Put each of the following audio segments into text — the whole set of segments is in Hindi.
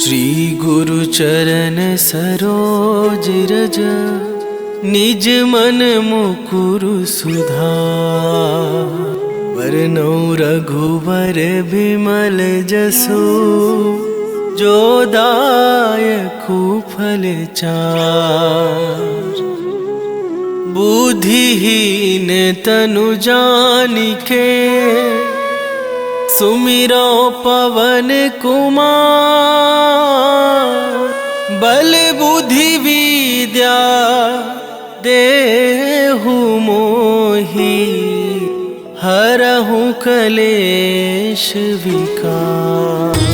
श्री गुरु चरण सरोज रज, निज मन मुकुरु सुधार। वरनौ रघुवर बिमल जसु, जो दायकु फल चार। बुद्धिहीन तनु जानिके, सुमिरो पवन कुमार। बल बुद्धि विद्या देहु मोहि, हरहु कलेश विकार।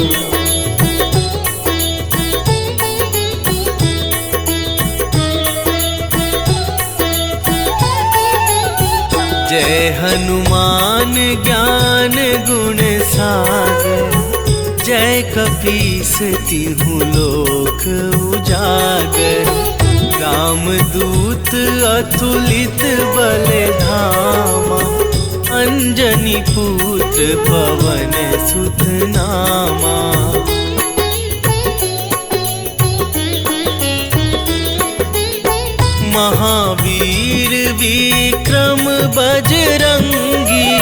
जय हनुमान ज्ञान गुण सागर, जय कपीस तिहु लोक उजागर। रामदूत अतुलित बल धामा, अंजनी पुत्र पवन सुत नामा। महावीर विक्रम बजरंगी,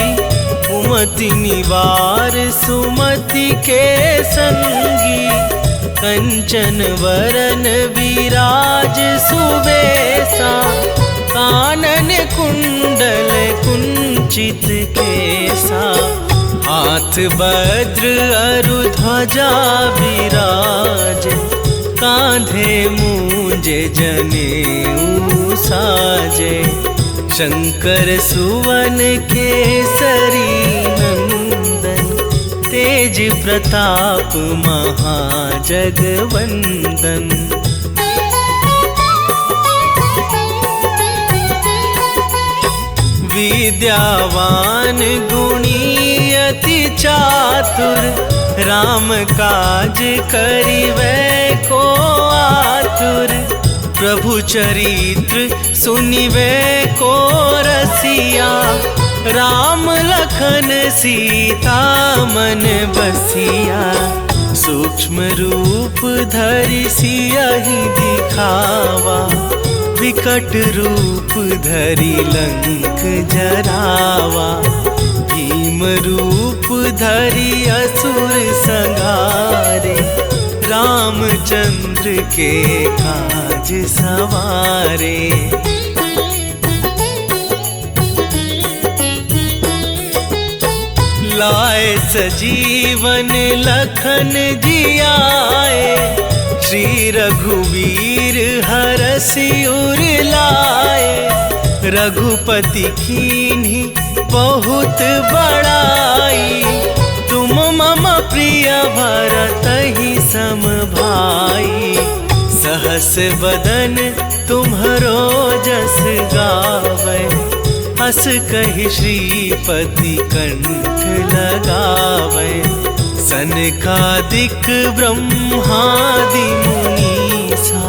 कुमति निवार सुमति के संगी। कंचन वरन विराज सुबेसा, कानन कुंडल कुंचित केसा। हाथ वज्र अरु ध्वजा विराज, कांधे मूंज जनेऊ साजे। शंकर सुवन केसरी नंदन, तेज प्रताप महाजगवंदन। विद्यावान गुणी अति चातुर, राम काज करिबै को आतुर। प्रभु चरित्र सुनिबै को रसिया, राम लखन सीता मन बसिया। सूक्ष्म रूप धरि सियहि दिखावा, विकट रूप धरि लंक जरावा। भीम रूप धरि असुर संहारे, रामचंद्र के काज सवारे। लाए सजीवन लखन जियाए, श्री रघुवीर हरषि उर लाए। रघुपति कीन्ही बहुत बड़ाई, तुम मम प्रिय भरतहि सम भाई। सहस बदन तुम्हरो जस गावै, हस कहि श्रीपति कंठ लगावै। सनकादिक ब्रह्मादि मुनीसा,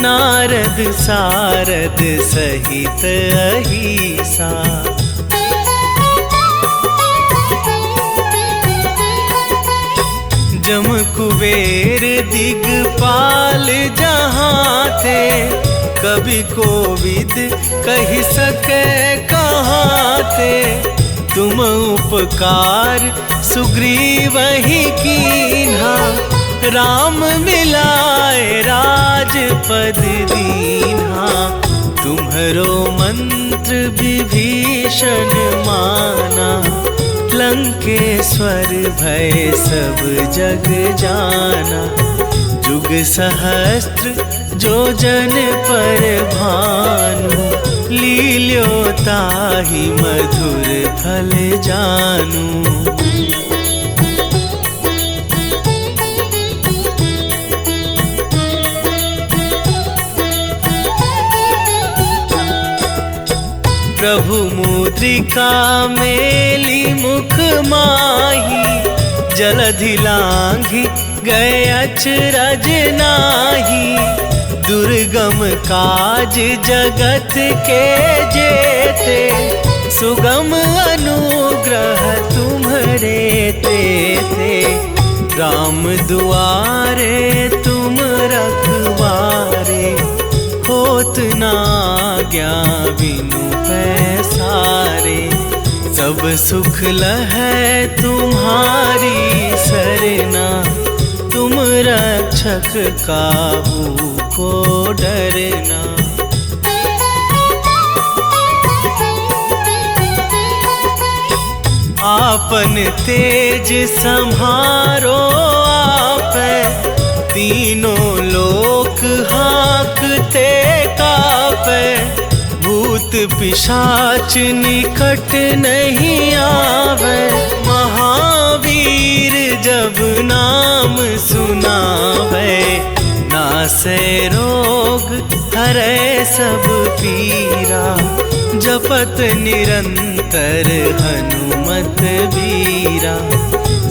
नारद सारद सहित अहिसा। जम कुबेर दिगपाल जहाँ थे, कवि कोविद कहि सके कहाँ थे। तुम उपकार सुग्रीवहि कीन्हा, राम मिलाए राजपद दीन्हा। तुम्हरो मंत्र विभीषण माना, लंकेश्वर भय सब जग जाना। जुग सहस्त्र जो जन पर भानु, लील्यो ताहि मधुर फल जानू। प्रभु मुद्रिका मेली मुख माही, जलधि लांघि गए अचरज नाही। दुर्गम काज जगत के जेते, सुगम अनुग्रह तुम्हरे तेते। राम दुआरे तुम रखवारे, होत ना आज्ञा बिनु पैसारे। सब सुख लहै तुम्हारी सरना, तुम रक्षक काहू को डरना। आपन तेज सम्हारो आपै, तीनों लोक हाँकते कापै। भूत पिशाच निकट नहीं आवे, महावीर जब नाम सुनावे। नासै रोग हरै सब पीरा, जपत निरंतर हनुमत बीरा।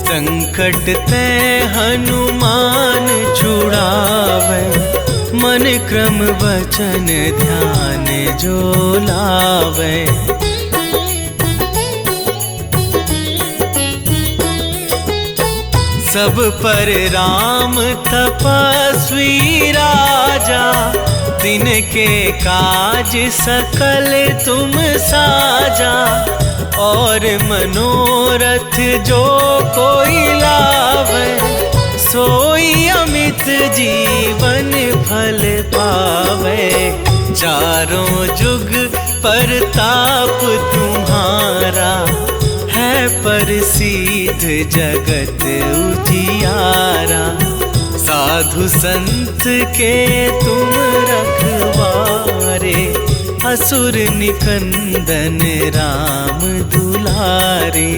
संकट ते हनुमान छुड़ावे, मन क्रम वचन ध्यान जो लावे। सब पर राम तपस्वी राजा, तिनके काज सकल तुम साजा। और मनोरथ जो कोई लावे, सोई अमित जीवन फल पावे। चारों जुग परताप तुम्हारा, है प्रसिद्ध जगत उजियारा। साधु संत के तुम रखवारे, असुर निकंदन राम दुलारे।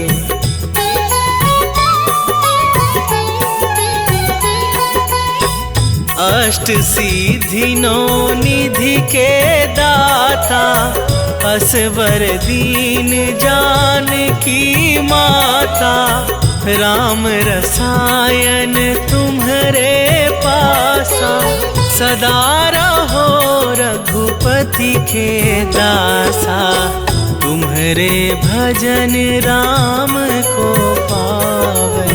अष्ट सिद्धि नौ निधि के दाता, असवर दीन जानकी माता। राम रसायन तुम्हारे पासा, सदा रहो रघुपति के दासा। तुम्हारे भजन राम को पावे,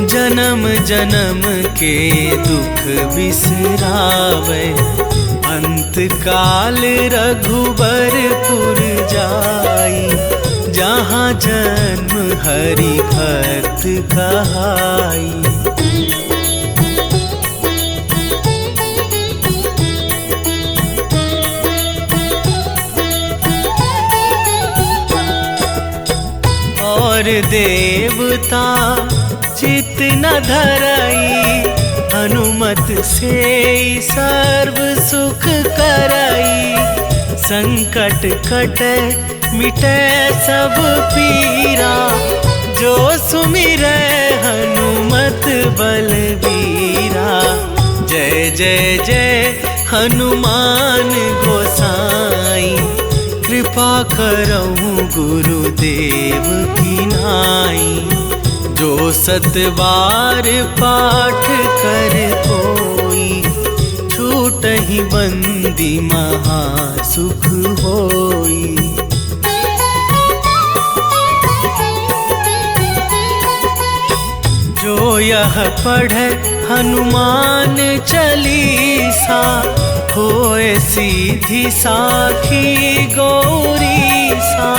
जन्म जन्म के दुख बिसरावे। अंत काल रघुबरपुर जाई, जहाँ जन्म हरि भक्त कहाई। और देवता चित न धरई, हनुमत से सर्व सुख करई। संकट कटे मिटे सब पीरा, जो सुमिरै हनुमत बलबीरा। जय जय जय हनुमान गोसाई, कृपा करहु गुरुदेव की नाई। जो सतबार पाठ कर कोई, छूटहि बंदी महा सुख होई। जो यह पढ़े हनुमान चालीसा, होए सीधी साखी गौरीसा।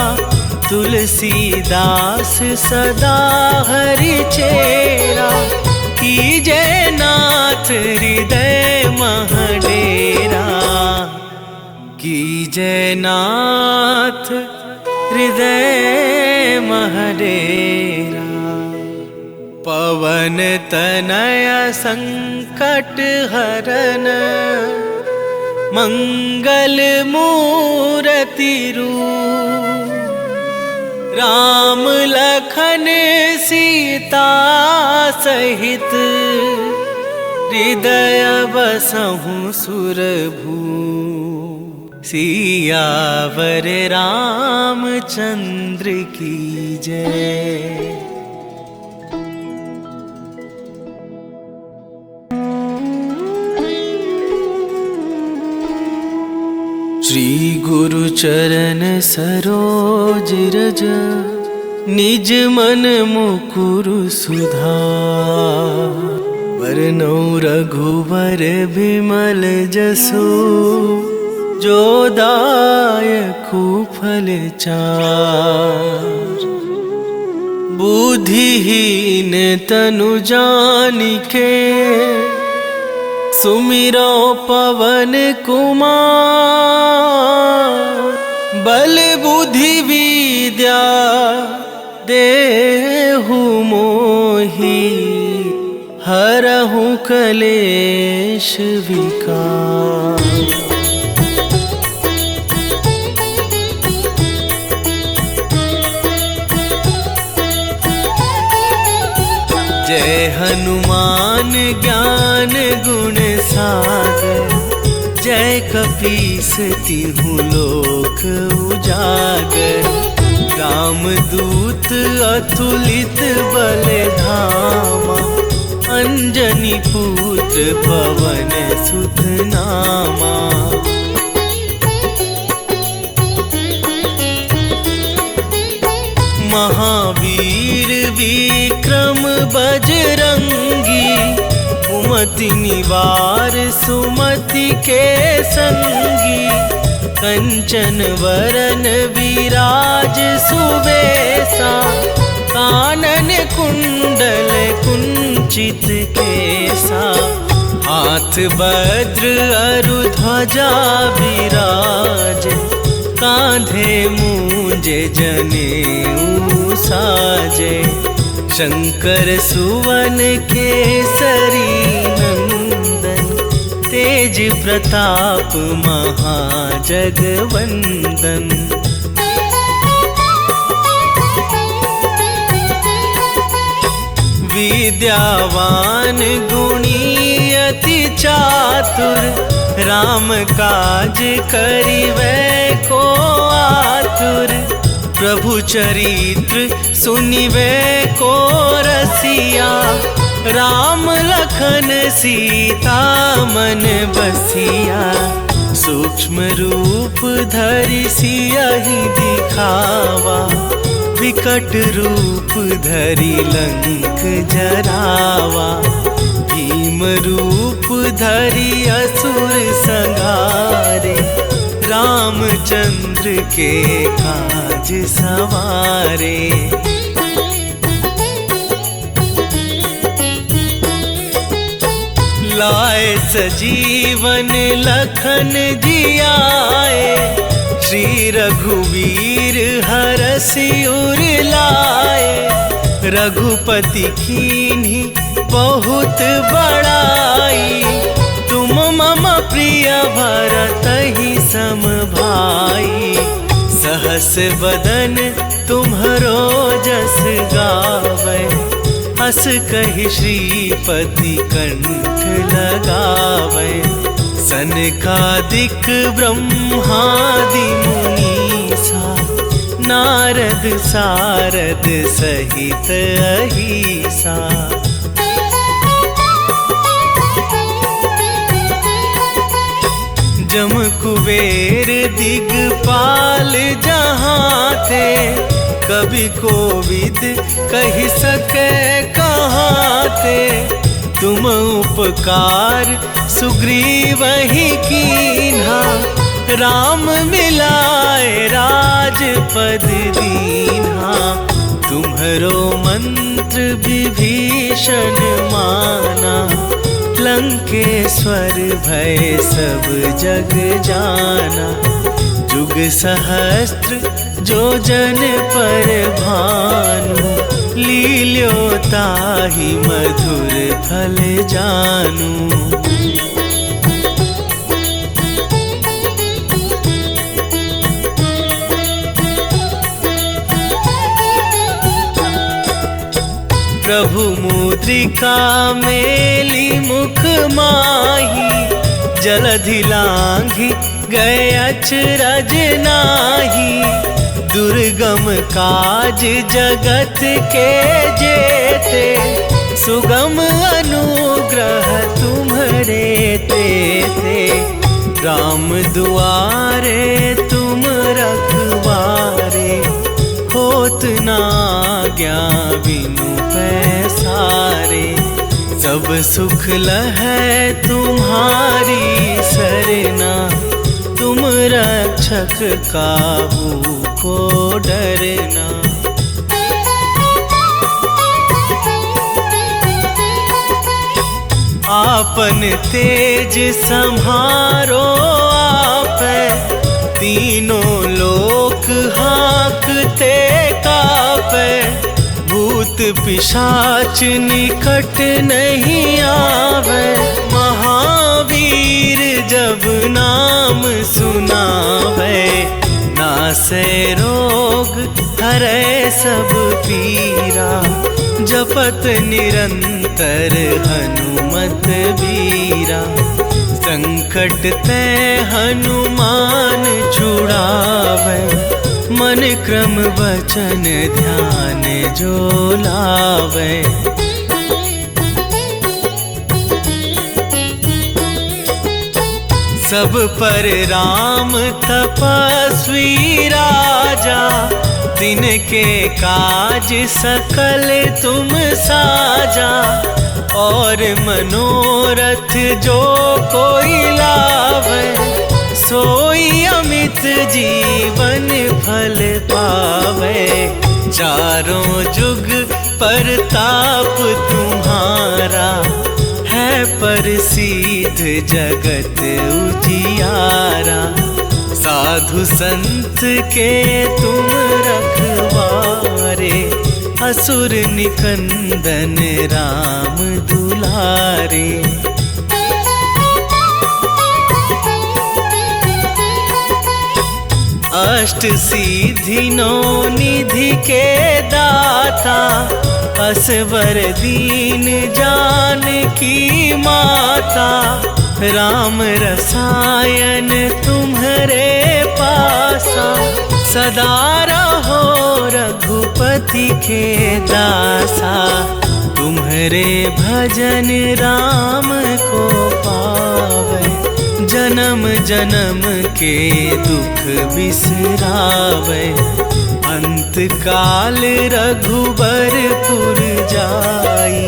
तुलसीदास सदा हरि चेरा, कीजे नाथ हृदय मह डेरा। कीजे नाथ हृदय मह डेरा। पवन तनय संकट हरन, मंगल मूर्ति रूप। राम लखन सीता सहित, हृदय बसहु सुरभूप। सियावर रामचंद्र की जय। श्री गुरु चरण सरोज रज, निज मन मुकुरु सुधार। बरनौ रघुवर बिमल जसु, जो दायकु फल चार। बुद्धिहीन तनु जानिके, सुमिरो पवन कुमार। बल बुद्धि विद्या देहु मोहि, हरहु कलेश विकार। जय हनुमान ज्ञान गुण सागर। जय कपीस तिहु लोक उजागर। रामदूत अतुलित बल धामा, अंजनी पुत्र पवन सुत नामा। महावीर विक्रम बजरंगी, कुमति निवार सुमति के संगी। कंचन वरन विराज सुबेसा, कानन कुंडल कुंचित केसा। हाथ वज्र अरु ध्वजा विराज, कांधे मूंज जनेऊ साजे। शंकर सुवन केसरी नंदन, तेज प्रताप महाजगवंदन। विद्यावान गुणी अति चातुर, राम काज करिबै को आतुर। प्रभु चरित्र सुनिबै को रसिया, राम लखन सीता मन बसिया। सूक्ष्म रूप धरि सियहि दिखावा, विकट रूप धरि लंक जरावा। भीम रूप धरि असुर संहारे, रामचंद्र के काज सवारे। लाए सजीवन लखन जियाए, श्री रघुवीर हरषि उर लाए। रघुपति कीन्ही बहुत बड़ाई, तुम मम प्रिय भरतहि सम भाई। सहस बदन तुम्हरो जस गावै, हस कहि श्रीपति कंठ लगावै। सनकादिक ब्रह्मादि मुनीसा, नारद सारद सहित अहिसा। जम कुबेर दिगपाल जहाँ थे, कभी कोविद कहि सके कहाँ थे। तुम उपकार सुग्रीवहि कीन्हा, राम मिलाए राजपद दीन्हा। तुम्हरो मंत्र विभीषण माना, लंकेश्वर भय सब जग जाना। जुग सहस्त्र जो जन पर भानु, लील्यो ताहि मधुर फल जानू। प्रभु मुद्रिका मेली मुख माही, जलधि लांघि गए अचरज नाही। दुर्गम काज जगत के जेते, सुगम अनुग्रह तुम्हरे तेते। राम दुआरे तुम रखवारे, हो होत ना आज्ञा बिनु पैसारे। सब सुख लहै तुम्हारी सरना, तुम रक्षक काहू को डरना। आपन तेज सम्हारो आपै, तीनों लोक हाँकते कापै। भूत पिशाच निकट नहीं आवे, महावीर जब नाम सुनावे। नासै रोग हरै सब पीरा, जपत निरंतर हनुमत बीरा। संकट ते हनुमान छुड़ावे, मन क्रम वचन ध्यान जो लावे। सब पर राम तपस्वी राजा, तिनके काज सकल तुम साजा। और मनोरथ जो कोई लावे, सोई अमित जीवन फल पावे। चारों जुग परताप तुम्हारा, है प्रसिद्ध जगत उजियारा। साधु संत के तुम रखवारे, असुर निकंदन राम दुलारे। अष्ट सिद्धि नौ निधि के दाता, असवर दीन जानकी माता। राम रसायन तुम्हारे पासा, सदा रहो रघुपति के दासा। तुम्हारे भजन राम को पावे, जन्म जन्म के दुख बिसरावे। अंत काल रघुबरपुर जाई,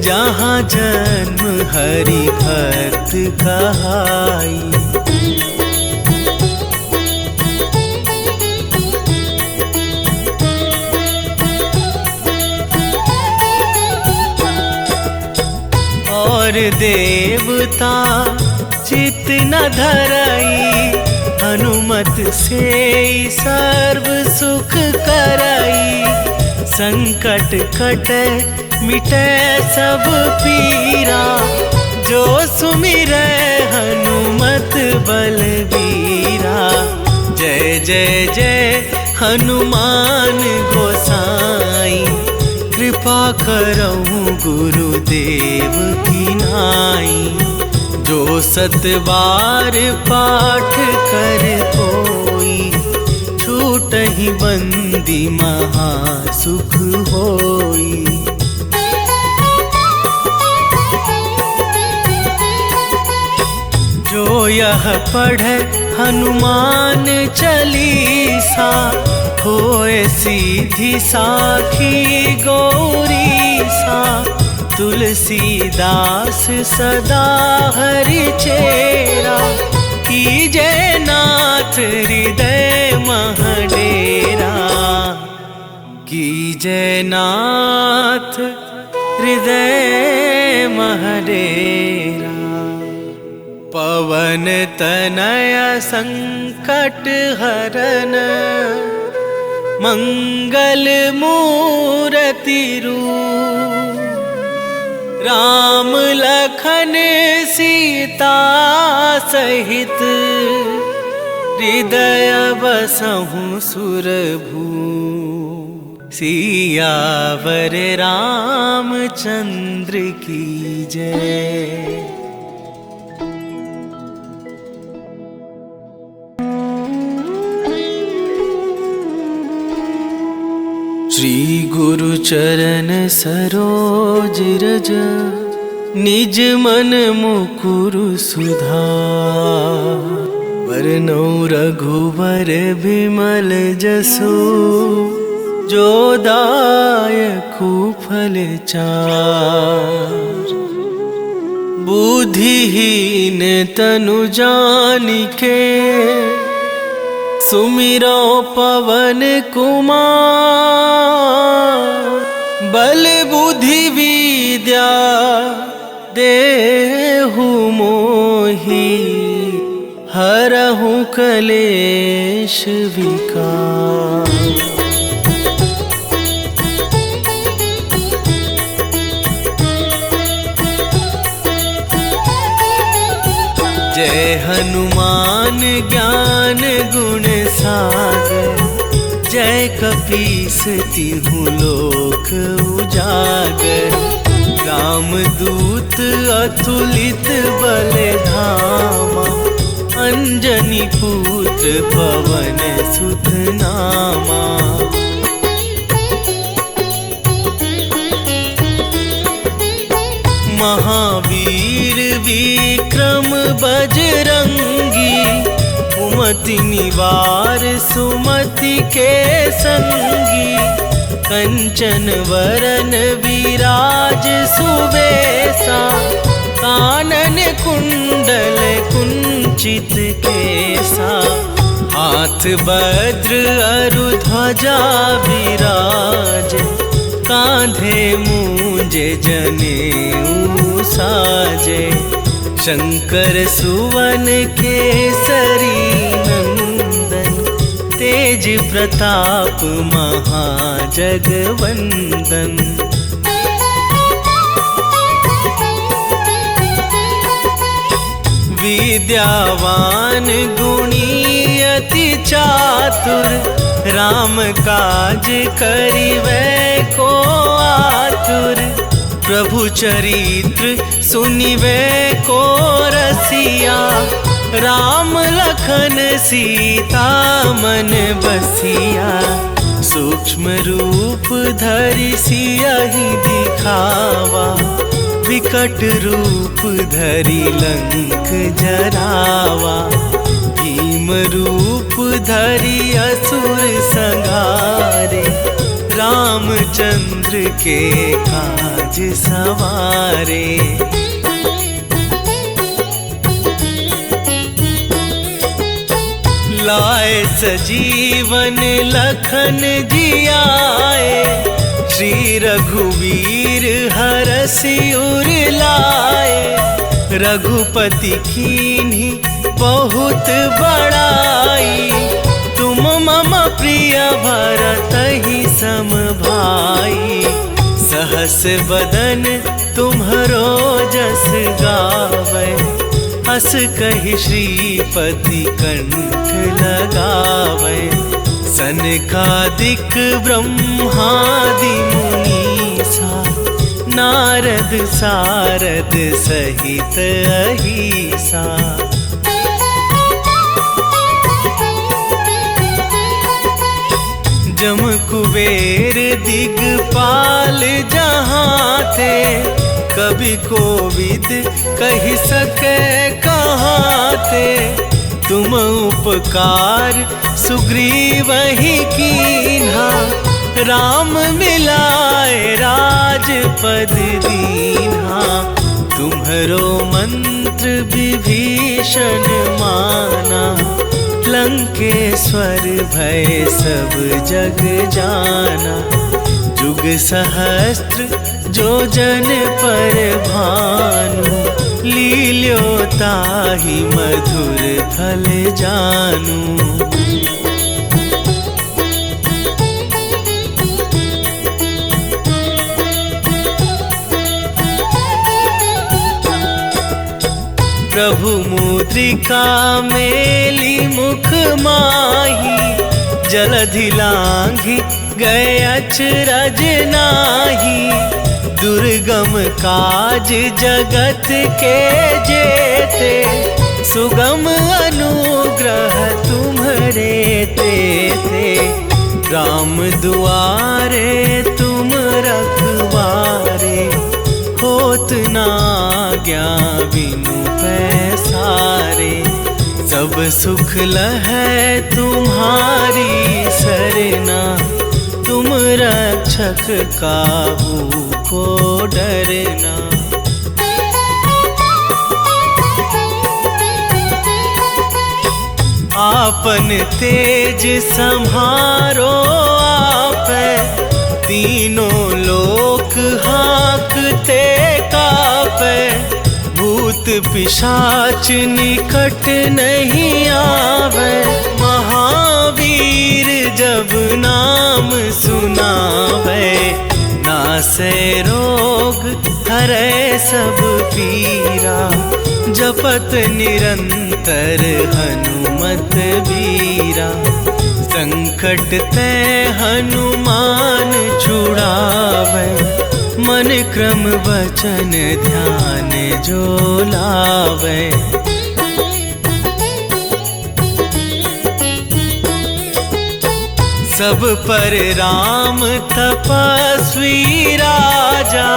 जहाँ जन्म हरि भक्त कहाई। और देवता चित न धरई, हनुमत से सर्व सुख करई। संकट कटे मिटे सब पीरा, जो सुमिरै हनुमत बलबीरा। जय जय जय हनुमान गोसाई, कृपा करऊं गुरुदेव की नाई। जो सतबार पाठ कर कोई, छूटहि बंदी महासुख होई। जो यह पढ़े हनुमान चालीसा, होए सीधी साखी गौरीसा। तुलसीदास सदा हरि चेरा, कीजय नाथ हृदय महडेरा। कीजय नाथ हृदय महडेरा। पवन तनय संकट हरन, मंगल मूर्ति रूप। राम लखन सीता सहित, हृदय बसहु सुरभू। सियावर रामचंद्र की जय। श्री गुरु चरण सरोज रज, निज मन मुकुरु सुधार। वरनौ रघुवर बिमल जसु, जो दायकु फल चार। बुद्धिहीन तनु जानिके सुमिरो पवन कुमार। बल बुद्धि विद्या देहु मोहि हरहु कलेश विकार। जय हनुमान ज्ञान गुण सागर। जय कपीस तिहुँ लोक उजागर। रामदूत अतुलित बल धामा। अंजनी पुत्र पवन सुत नामा। महावीर विक्रम बजरंगी। कुमति निवार सुमति के संगी। कंचन वरन विराज सुबेसा। कानन कुंडल कुंचित केसा। हाथ वज्र अरु ध्वजा विराज। कांधे मूंज जनेऊ साजे। शंकर सुवन केसरी नंदन। तेज प्रताप महाजगवंदन। विद्यावान गुणी अति चातुर। राम काज करिबै को आतुर। प्रभु चरित्र सुनिबै को रसिया। राम लखन सीता मन बसिया। सूक्ष्म रूप धरि सियहि दिखावा। विकट रूप धरि लंक जरावा। भीम रूप धरि असुर संहारे। रामचंद्र के काज सवारे। लाए सजीवन लखन जियाए। श्री रघुवीर हरषि उर लाए। रघुपति कीन्ही बहुत बड़ाई। तुम मम प्रिय भरतहि सम भाई। सहस बदन तुम्हरो जस गावै। हस कहि श्रीपति कंठ लगावै। सनकादिक ब्रह्मादि मुनीसा। नारद सारद सहित अहिसा। जम कुबेर दिगपाल जहाँ थे। कवि कोविद कहि सके कहाँ थे। तुम उपकार सुग्रीवहि कीन्हा। राम मिलाए राजपद दीन्हा। तुम्हरो मंत्र विभीषण माना। लंकेश्वर भय सब जग जाना। जुग सहस्त्र जो जन पर भानु। लील्यो ताहि मधुर फल जानू। प्रभु मुद्रिका मेली मुख माही। जलधि लांघि गए अचरज नाही। दुर्गम काज जगत के जेते। सुगम अनुग्रह तुम्हरे तेते। राम दुआरे तुम रखवारे। होत ना आज्ञा बिनु पैसारे। सब सुख लहै तुम्हारी सरना। तुम रक्षक काहू को डरना। आपन तेज सम्हारो आपै, तीनों लोक हाँकते कापै। भूत पिशाच निकट नहीं आवे, महावीर जब नाम सुनावे। नासै रोग हरै सब पीरा, जपत निरंतर हनुमत बीरा। संकट ते हनुमान छुड़ावे, मन क्रम वचन ध्यान जो लावे। सब पर राम तपस्वी राजा,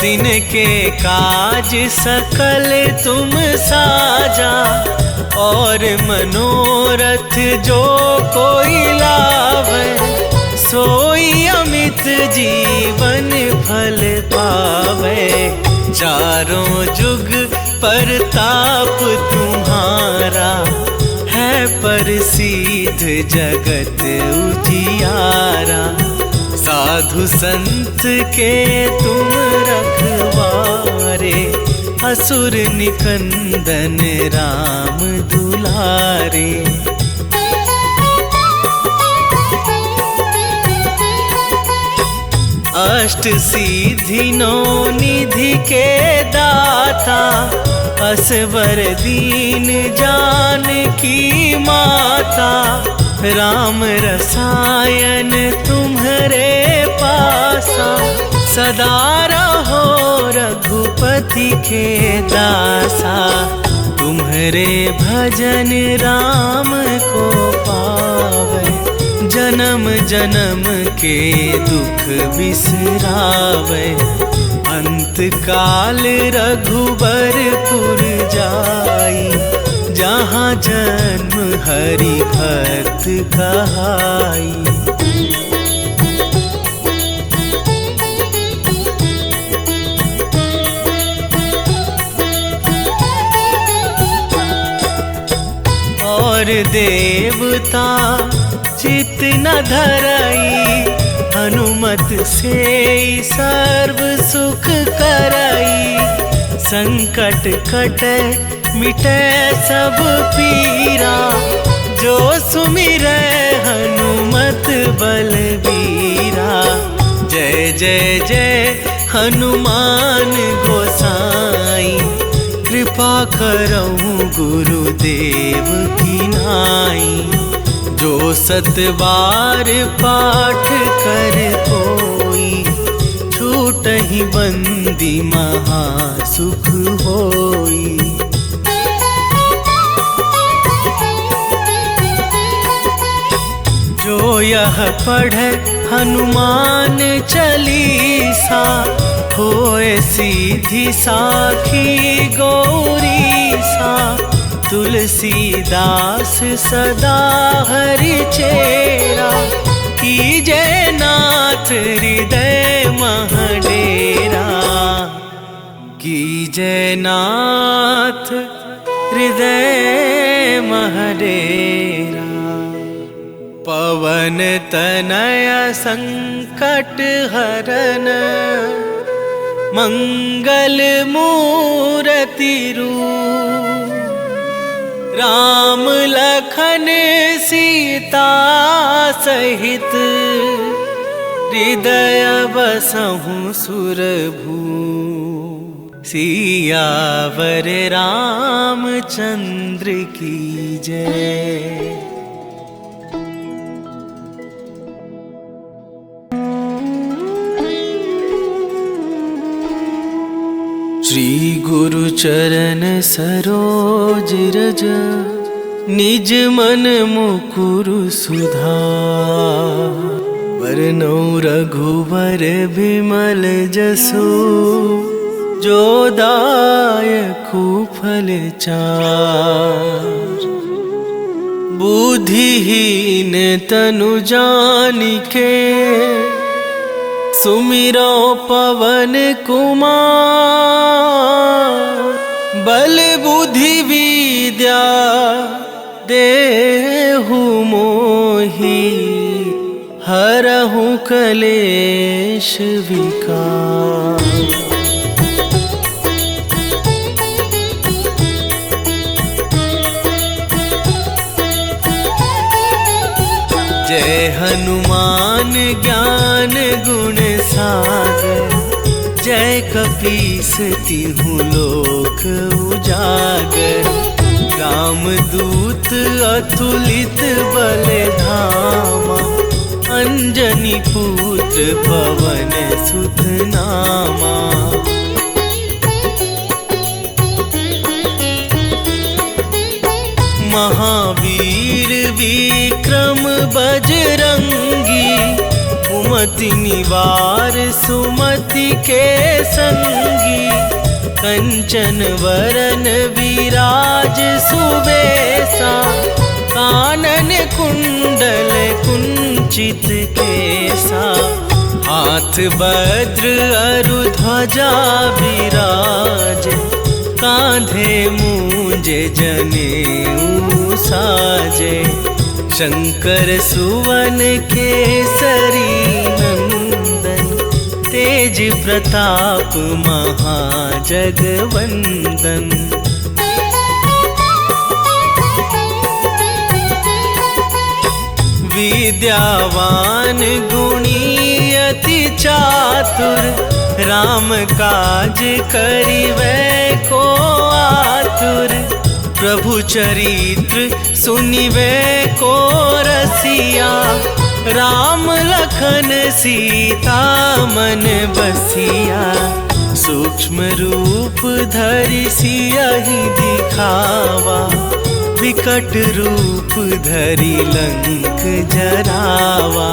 तिनके काज सकल तुम साजा। और मनोरथ जो कोई लावे, सोई अमित जीवन फल पावे। चारों जुग परताप तुम्हारा, है प्रसिद्ध जगत उजियारा। साधु संत के तुम रखवारे, असुर निकंदन राम दुलारे। अष्ट सिद्धि नौ निधि के दाता, असवर दीन जानकी माता। राम रसायन तुम्हारे पासा, सदा रहो रघुपति के दासा। तुम्हारे भजन राम को पावे, जन्म जन्म के दुख बिसरावे। अंत काल रघुबरपुर जाई, जहाँ जन्म हरि भक्त कहाई। और देवता चित न धरई, हनुमत से सर्व सुख करई। संकट कटे मिटे सब पीरा, जो सुमिरै हनुमत बलबीरा। जय जय जय हनुमान गोसाई, कृपा करहु गुरुदेव की नाई। जो सत बार पाठ कर कोई, छूटहि बंदी महासुख होई। जो यह पढ़े हनुमान चालीसा, होए सीधी साखी गौरीसा। तुलसीदास सदा हरि चेरा, कीजे नाथ हृदय महडेरा। कीजे नाथ हृदय महडेरा। पवन तनय संकट हरन, मंगल मूर्ति रूप। राम लखन सीता सहित, हृदय बसहु सुरभूप। सियावर रामचंद्र की जय। श्री गुरु चरण सरोज रज, निज मन मुकुरु सुधार। वरनौ रघुवर बिमल जसु, जो दायकु फल चार। बुद्धिहीन तनु जानिके सुमिरो पवन कुमार। बल बुद्धि विद्या देहु मोहि हरहु कलेश विकार। जय हनुमान ज्ञान गुण सागर, जय कपीस तिहु लोक उजागर। रामदूत अतुलित बल धामा, अंजनी पुत्र पवन सुत नामा। महावीर विक्रम बजरंगी, कुमति निवार सुमति के संगी। कंचन वरन विराज सुबेसा, कानन कुंडल कुंचित केसा। हाथ वज्र अरु ध्वजा विराज, कांधे मूंजे जनेऊ साजे। शंकर सुवन केसरी नंदन, तेज प्रताप महाजगवंदन। विद्यावान गुणी अति चातुर, राम काज करिबै को आतुर। प्रभु चरित्र सुनिबै को रसिया, राम लखन सीता मन बसिया। सूक्ष्म रूप धरि सियहि दिखावा, विकट रूप धरि लंक जरावा।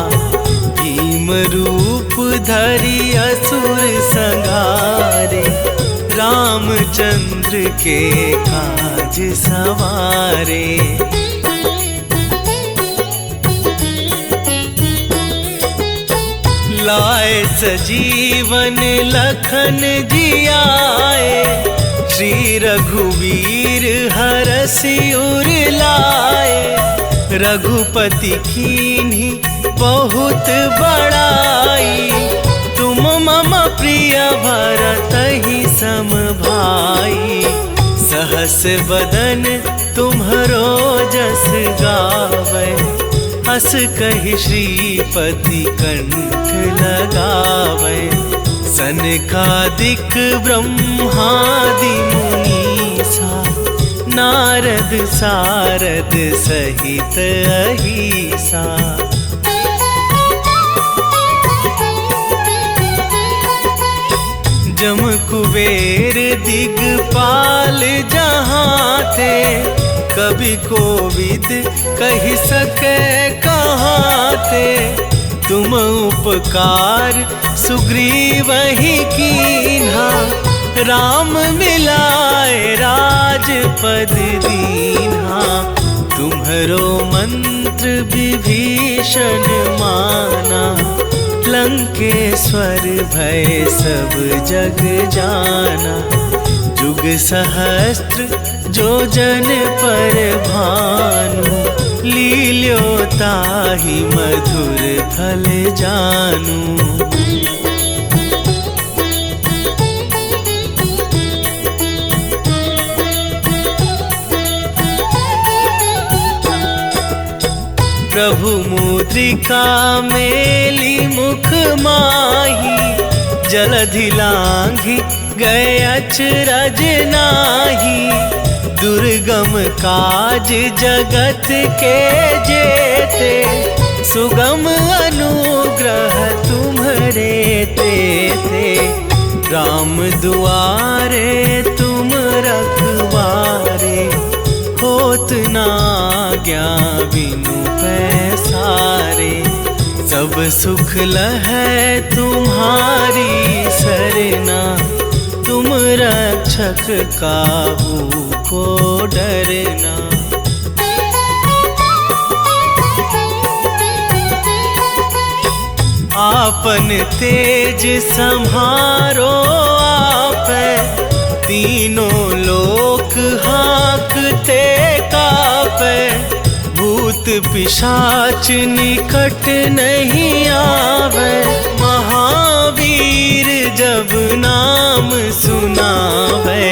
भीम रूप धरि असुर संहारे, रामचंद्र के काज सवारे। लाए सजीवन लखन जियाए, श्री रघुवीर हरषि उर लाए। रघुपति कीन्ही बहुत बड़ाई, तुम मम प्रिय भरतहि सम भाई। सहस बदन तुम्हरो जस गावै, हस कहि श्रीपति कंठ लगावै। सनकादिक ब्रह्मादि मुनीसा, नारद सारद सहित अहिसा। जम कुबेर दिगपाल जहाँ थे, कवि कोविद कहि सके कहाँ थे। तुम उपकार सुग्रीवहि कीन्हा, राम मिलाए राजपद दीन्हा। तुम्हरो मंत्र विभीषण माना, लंकेश्वर भय सब जग जाना। जुग सहस्त्र जो जन पर भानु, लील्यो ताहि मधुर फल जानू। प्रभु मुद्रिका मेली मुख माही, जलधि लांघि गए अचरज नाही। दुर्गम काज जगत के जेते, सुगम अनुग्रह तुम्हरे तेते। राम दुआरे तुम रखवारे, होत ना आज्ञा बिनु पैसारे। सब सुख लहै तुम्हारी सरना, तुम रक्षक काहू को डरना। आपन तेज सम्हारो आपे, तीनों लोक हाँकते कापे। भूत पिशाच निकट नहीं आवे, महावीर जब नाम सुनावे।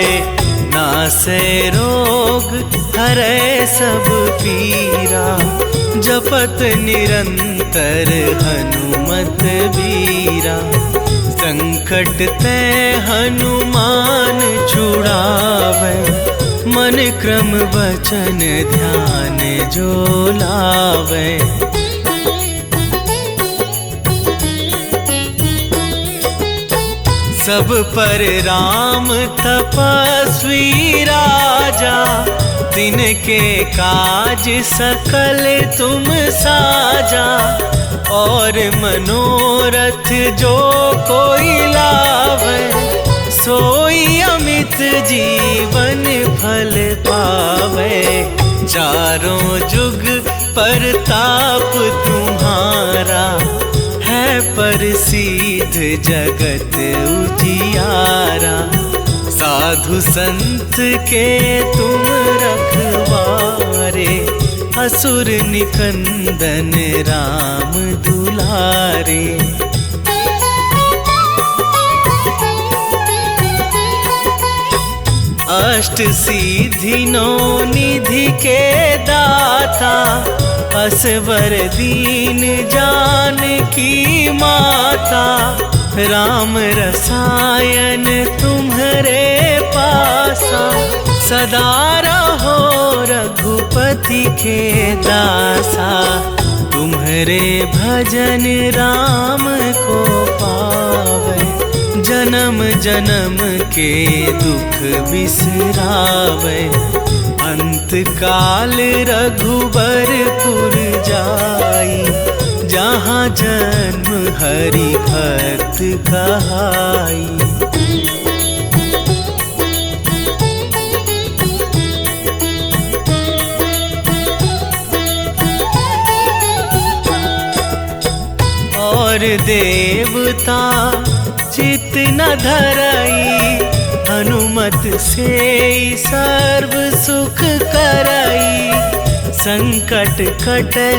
नासे रोग हरै सब पीरा, जपत निरंतर हनुमत बीरा। संकट ते हनुमान छुड़ावे, मन क्रम वचन ध्यान जो लावे। सब पर राम तपस्वी राजा, तिनके काज सकल तुम साजा। और मनोरथ जो कोई लावे, सोई अमित जीवन फल पावे। चारों जुग परताप तुम्हारा, है प्रसिद्ध जगत उजियारा। साधु संत के तुम रखवारे, असुर निकंदन राम दुलारे। अष्ट सिद्धि नौ निधि के दाता, असवर दीन जानकी माता। राम रसायन तुम्हारे पासा, सदा रहो रघुपति के दासा। तुम्हारे भजन राम को पावे, जन्म जन्म के दुख बिसरावे। अंत काल रघुबरपुर जाई, जहाँ जन्म हरि भक्त कहाई। और देवता चित न धरई, हनुमत से सर्व सुख करई। संकट कटे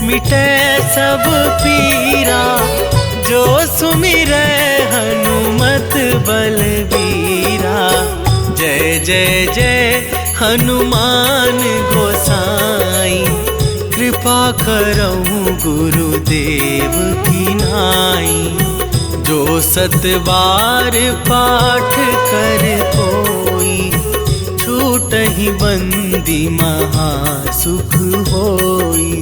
मिटे सब पीरा, जो सुमिरै हनुमत बलबीरा। जय जय जय हनुमान गोसाई, कृपा करहु गुरुदेव की नाई। जो सत बार पाठ कर कोई, छूटहि बंदी महासुख होई।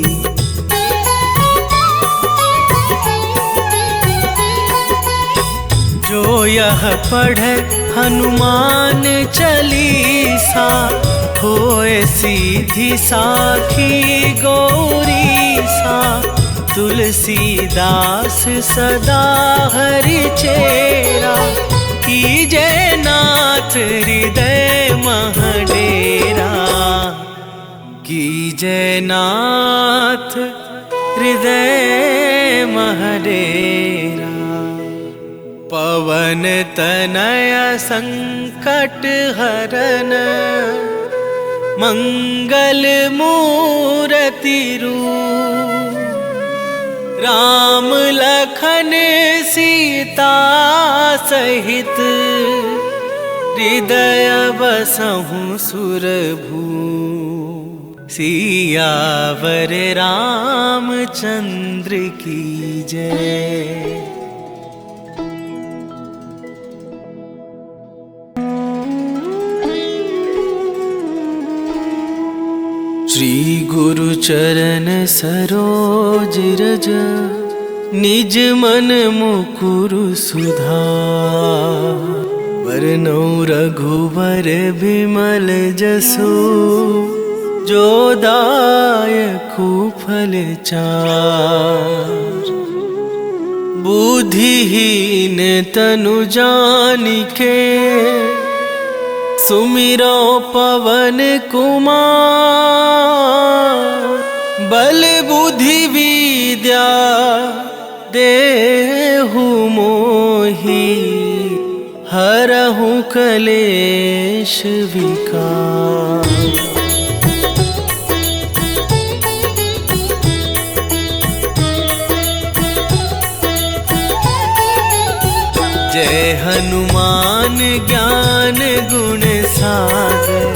जो यह पढ़े हनुमान चालीसा, होए सीधी साखी गौरी सा। तुलसीदास सदा हरि चेरा, कीजे नाथ हृदय महडेरा। कीजे नाथ हृदय महडेरा। पवन तनय संकट हरन, मंगल मूर्ति रूप। राम लखन सीता सहित, हृदय बसहु सुरभू। सियावर रामचंद्र की जय। श्री गुरु चरण सरोज रज, निज मन मुकुरु सुधार। वरनौ रघुवर बिमल जसु, जो दायकु फल चार। बुद्धिहीन तनु जानिके, सुमिरो पवन कुमार। बल बुद्धि विद्या देहु मोहि हरहु कलेश विकार। जय हनुमान ज्ञान गुण सागर,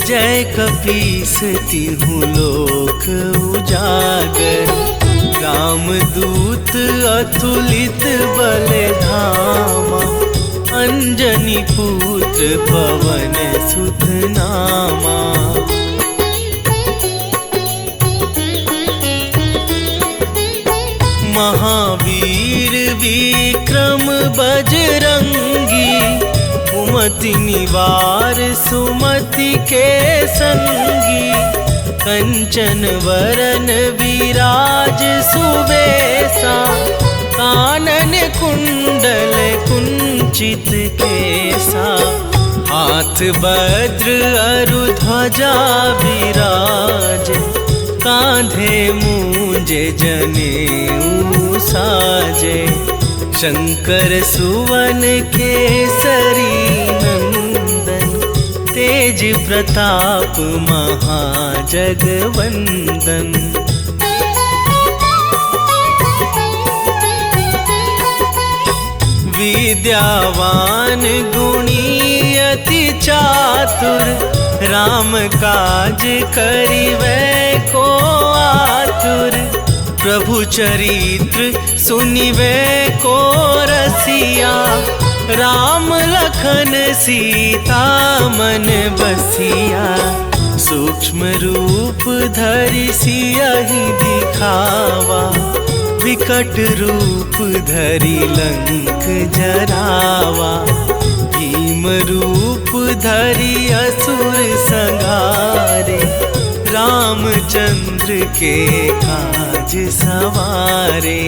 जय कपीस तिहुँ लोक उजागर। रामदूत अतुलित बल धामा, अंजनी पुत्र पवन सुत नामा। महावीर विक्रम बजरंगी, कुमति निवार सुमति के संगी। कंचन वरन विराज सुबेसा, कानन कुंडल कुंचित केसा। हाथ वज्र अरु ध्वजा विराज, कांधे मूंजे जनेऊ साजे। शंकर सुवन केसरी नंदन, तेज प्रताप महाजगवंदन। विद्यावान गुणी अति चातुर, राम काज करिबै को आतुर। प्रभु चरित्र सुनिबै को रसिया, राम लखन सीता मन बसिया। सूक्ष्म रूप धरि सियहि दिखावा, विकट रूप धरि लंक जरावा। भीम रूप धरि असुर संहारे, रामचंद्र के काज सवारे।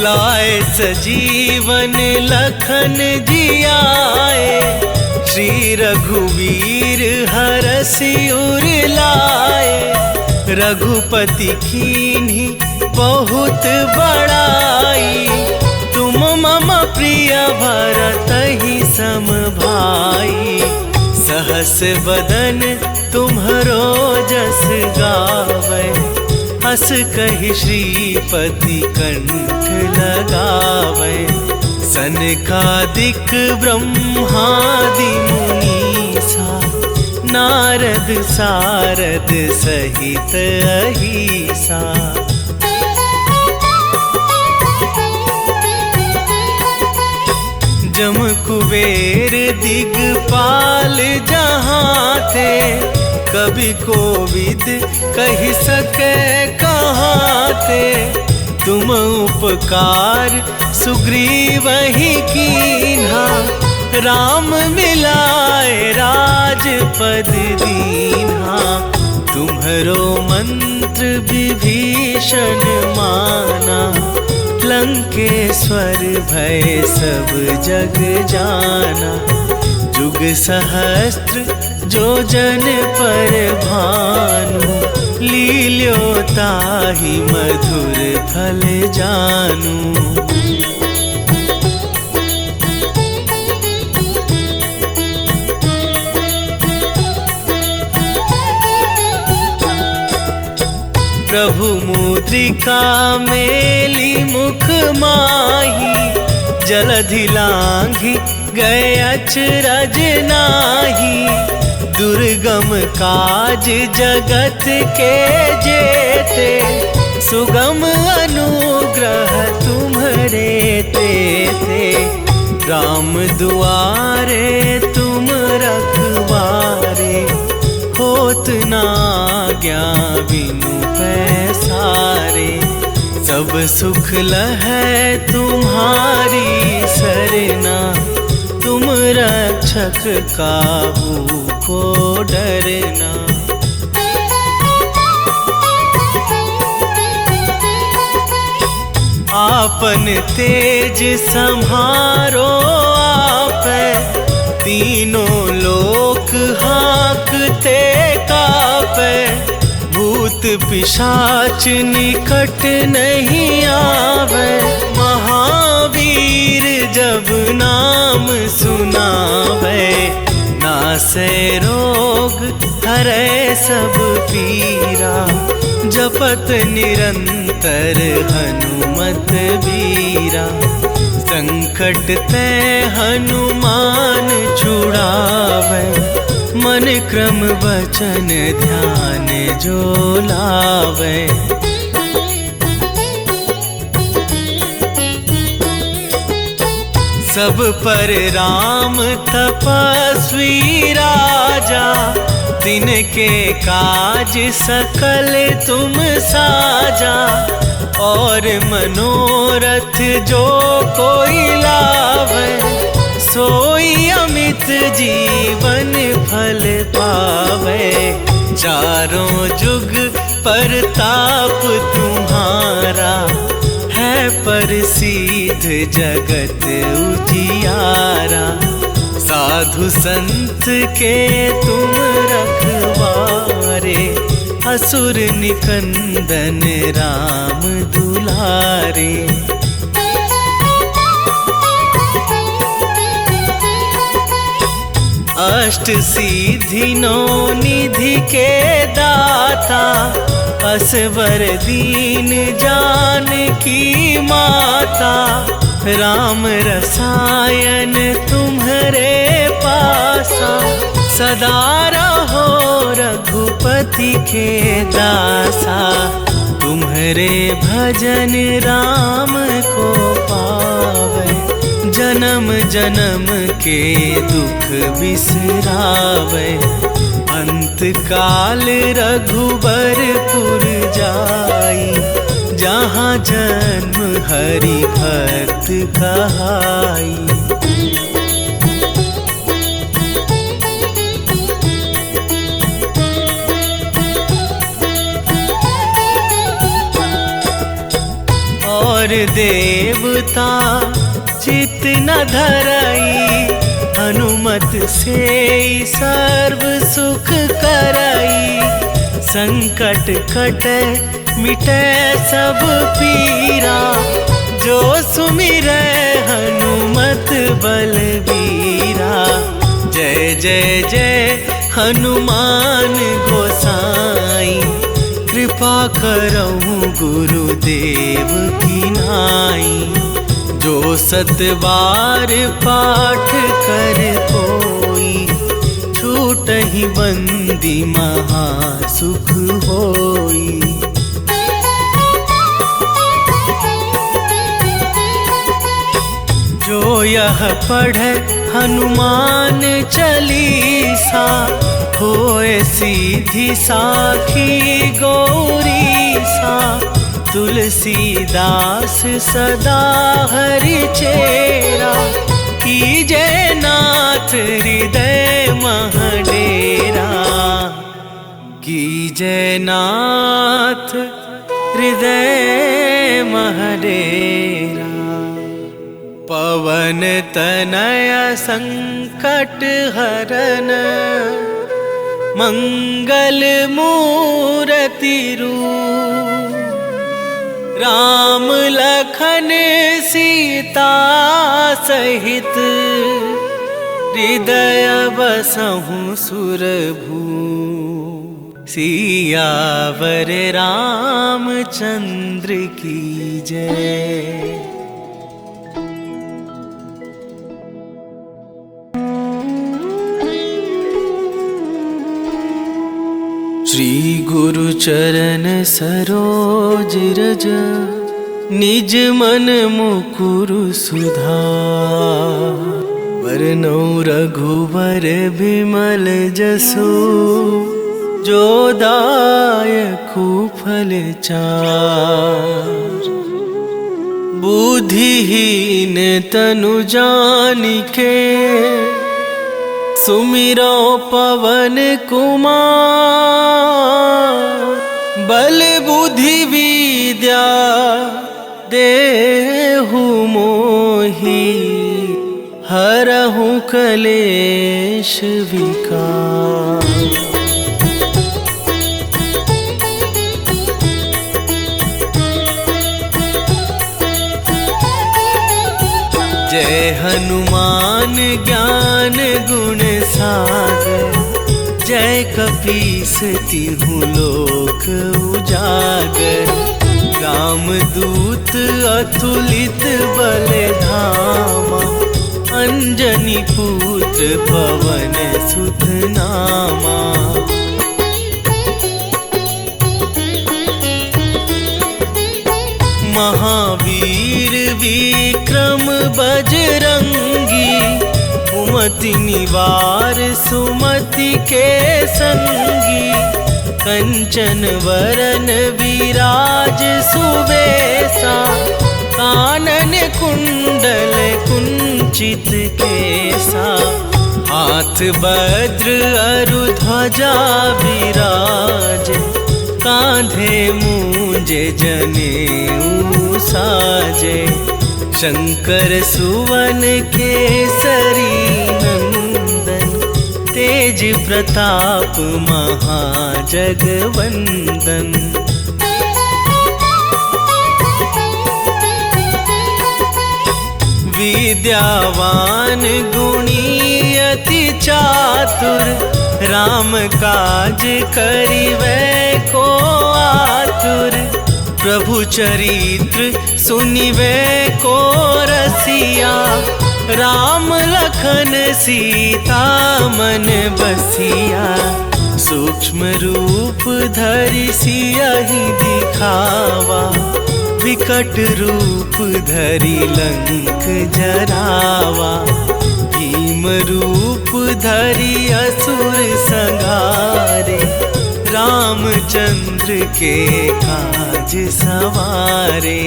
लाए सजीवन लखन जियाए, श्री रघुवीर हरषि उर लाए। रघुपति कीन्ही बहुत बड़ाई, तुम मम प्रिय भरतहि सम भाई। सहस बदन तुम्हरो जस गावै, हस कहि श्रीपति कंठ लगावै। सनकादिक ब्रह्मादि मुनीसा, नारद सारद सहित अहिसा। जम कुबेर दिगपाल जहाँ थे, कवि कोविद कहि सके कहाँ थे। तुम उपकार सुग्रीवहि कीन्हा, राम मिलाए राजपद दीन्हा। तुम्हरो मंत्र विभीषण माना, लंकेश्वर भय सब जग जाना। जुग सहस्त्र जो जन पर भानु, लील्यो ताहि मधुर फल जानू। प्रभु मुद्रिका मेली मुख माही, जलधि लांघि गए अचरज नाही। दुर्गम काज जगत के जेते, सुगम अनुग्रह तुम्हरे तेते। राम दुआरे तुम रखवारे, होत न आज्ञा बिनु पैसारे। सब सुख लहै तुम्हारी सरना, तुम रक्षक काहू को डरना। आपन तेज सम्हारो आपै, तीनों लोक लोक हाँकते कापे, भूत पिशाच निकट नहीं आवे। महावीर जब नाम सुनावे, नासे रोग हरे सब पीरा। जपत निरंतर हनुमत बीरा, संकट ते हनुमान छुड़ावे। मन क्रम वचन ध्यान जो लावे। सब पर राम तपस्वी राजा, तिनके काज सकल तुम साजा। और मनोरथ जो कोई लावे, सोई अमित जीवन फल पावे। चारों जुग परताप तुम्हारा, है प्रसिद्ध जगत उजियारा। साधु संत के तुम रखवारे, असुर निकंदन राम दुलारे। अष्ट सिद्धि नौ निधि के दाता, असवर दीन जानकी माता। राम रसायन तुम्हारे पासा, सदा रहो रघुपति के दासा। तुम्हारे भजन राम को पावे, जन्म जन्म के दुख बिसरावे। अंत काल रघुबरपुर जाई, जहाँ जन्म हरि भक्त कहाई। और देवता चित न धरई, हनुमत से सर्व सुख करई। संकट कटे मिटे सब पीरा, जो सुमिरै हनुमत बलबीरा। जय जय जय हनुमान गोसाई, कृपा करहु गुरुदेव की नाई। जो सत बार पाठ कर कोई, छूटहि बंदी महासुख होई। जो यह पढ़े हनुमान चालीसा, होए सीधी साखी गौरीसा। तुलसीदास सदा हरि चेरा, कीजे नाथ हृदय मह डेरा। कीजे नाथ हृदय मह डेरा। पवन तनय संकट हरन, मंगल मूर्ति रूप। राम लखन सीता सहित, हृदय बसहु सुरभूप। सियावर रामचंद्र की जय। श्री गुरु चरण सरोज रज, निज मन मुकुरु सुधार। वरनौ रघुवर बिमल जसु, जो दायकु फल चार। बुद्धिहीन तनु जानिके, सुमिरो पवन कुमार। बल बुद्धि विद्या देहु मोहि, हर हरहु कलेश विकार। जय हनुमान ज्ञान गुण सागर, जय कपीस तिहु लोक उजागर। रामदूत अतुलित बल धामा, अंजनी पुत्र पवन सुत नामा। महावीर विक्रम बजरंगी, सुमति निवार सुमति के संगी। कंचन वरन विराज सुबेसा, कानन कुंडल कुंचित केसा। हाथ वज्र अरु ध्वजा विराज, कांधे मूंज जनेऊ साजे। शंकर सुवन केसरी नंदन, तेज प्रताप महाजगवंदन। विद्यावान गुणी अति चातुर, राम काज करिवै को आतुर। प्रभु चरित्र सुनिवै को रसिया, राम लखन सीता मन बसिया। सूक्ष्म रूप धरि सियहि दिखावा, विकट रूप धरि लंक जरावा। भीम रूप धरि असुर संहारे, रामचंद्र के काज सवारे।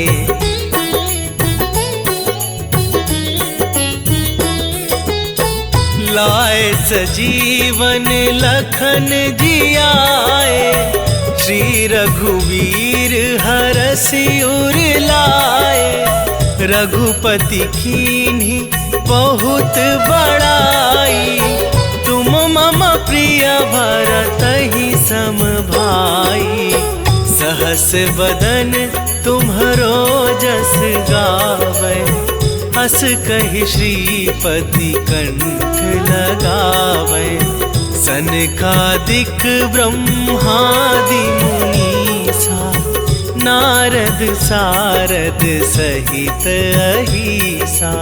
लाए सजीवन लखन जियाए, श्री रघुवीर हरषि उर लाए। रघुपति कीन्ही बहुत बड़ाई, तुम मम प्रिय भरतहि सम भाई। सहस बदन तुम्हरो जस गावै, हस कहि श्रीपति कंठ लगावै। सनकादिक ब्रह्मादि मुनीसा, नारद सारद सहित अहिसा।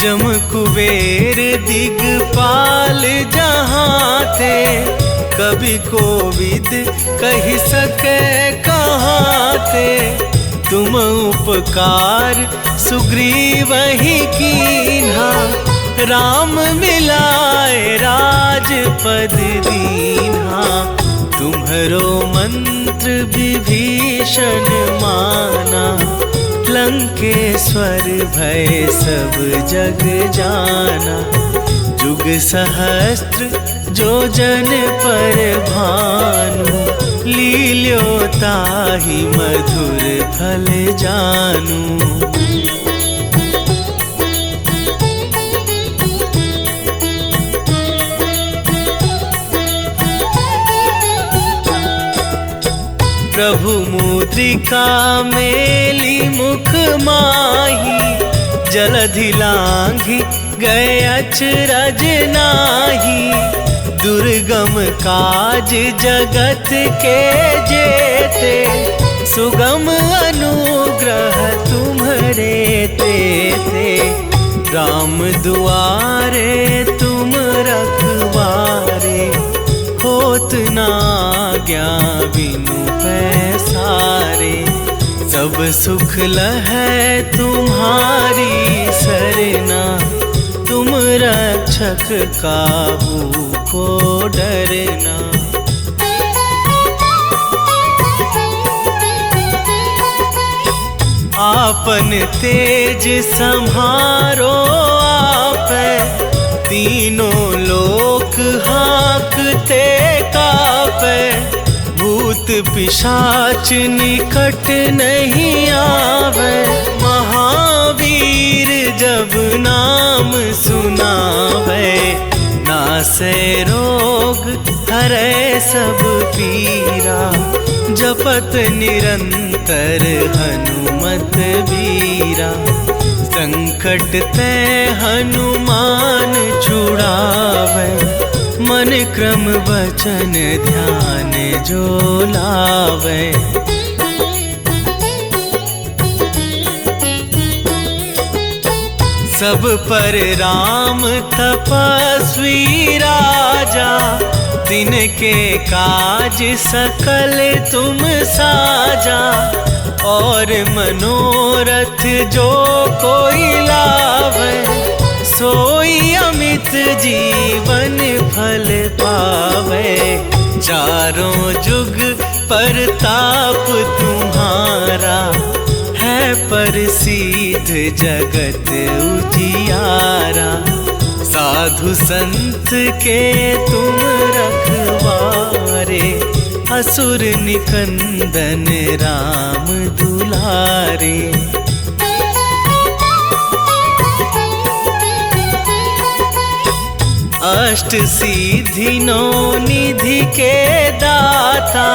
जम कुबेर दिगपाल जहाँ थे, कभी कोविद कहि सके कहाँ थे। तुम उपकार सुग्रीवहि कीन्हा, राम मिलाए राजपद दीन्हा। तुम्हरो मंत्र विभीषण माना, लंकेश्वर भय सब जग जाना। जुग सहस्त्र जो जन पर भानु, लील्यो ताहि मधुर फल जानू। प्रभु मुद्रिका मेली मुख माही, जलधि लांघि गए अचरज नाही। दुर्गम काज जगत के जेते, सुगम अनुग्रह तुम्हरे तेते। राम दुआरे तुम रखवारे, होत न आज्ञा बिनु पैसारे। सब सुख लहै तुम्हारी सरना, तुम रक्षक काहू को डरना। आपन तेज सम्हारो आपै, तीनों लोक हाँकते कापै। भूत पिशाच निकट नहीं आवे, महावीर जब नाम सुनावे। नासे रोग हरै सब पीरा, जपत निरंतर हनुमत बीरा। संकट ते हनुमान छुड़ावे, मन क्रम वचन ध्यान जो लावे। सब पर राम तपस्वी राजा, तिनके काज सकल तुम साजा। और मनोरथ जो कोई लावे, सोई अमित जीवन फल पावे। चारों जुग परताप तुम्हारा, है प्रसिद्ध जगत उजियारा। साधु संत के तुम रखवारे, असुर निकंदन राम दुलारे। अष्ट सिद्धि नौ निधि के दाता,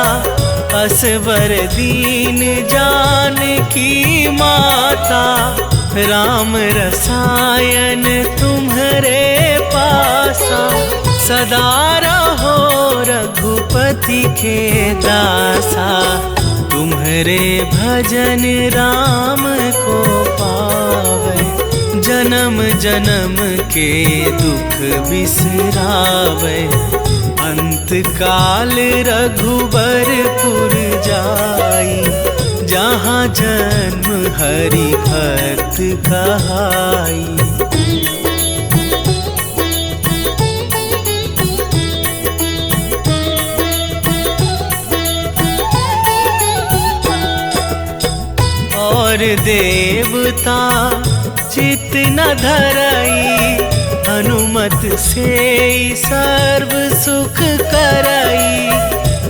असवर दीन जानकी माता। राम रसायन तुम्हारे पासा, सदा रहो रघुपति के दासा। तुम्हारे भजन राम को पावे, जन्म जन्म के दुख बिसरावे। अंत काल रघुबरपुर जाई, जहाँ जन्म हरि भक्त कहाई। और देवता चित न धरई, हनुमत से सर्व सुख करई।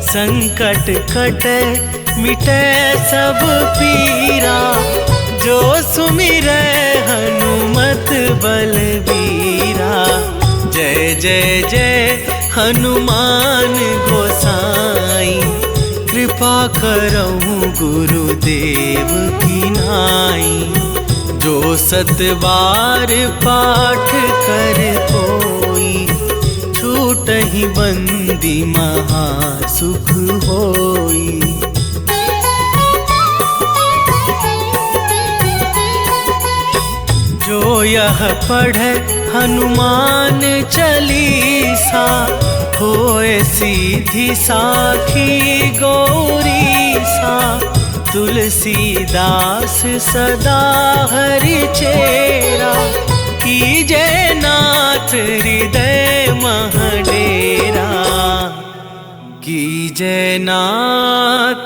संकट कटे मिटे सब पीरा, जो सुमिरै हनुमत बलबीरा। जय जय जय हनुमान गोसाई, कृपा करहु गुरुदेव की नाई। जो सतबार पाठ कर कोई, छूटहि बंदी महासुख होई। जो यह पढ़े हनुमान चालीसा, होए सीधी साखी गौरीसा। तुलसीदास सदा हरि चेरा, कीजे नाथ हृदय मह डेरा। कीजे नाथ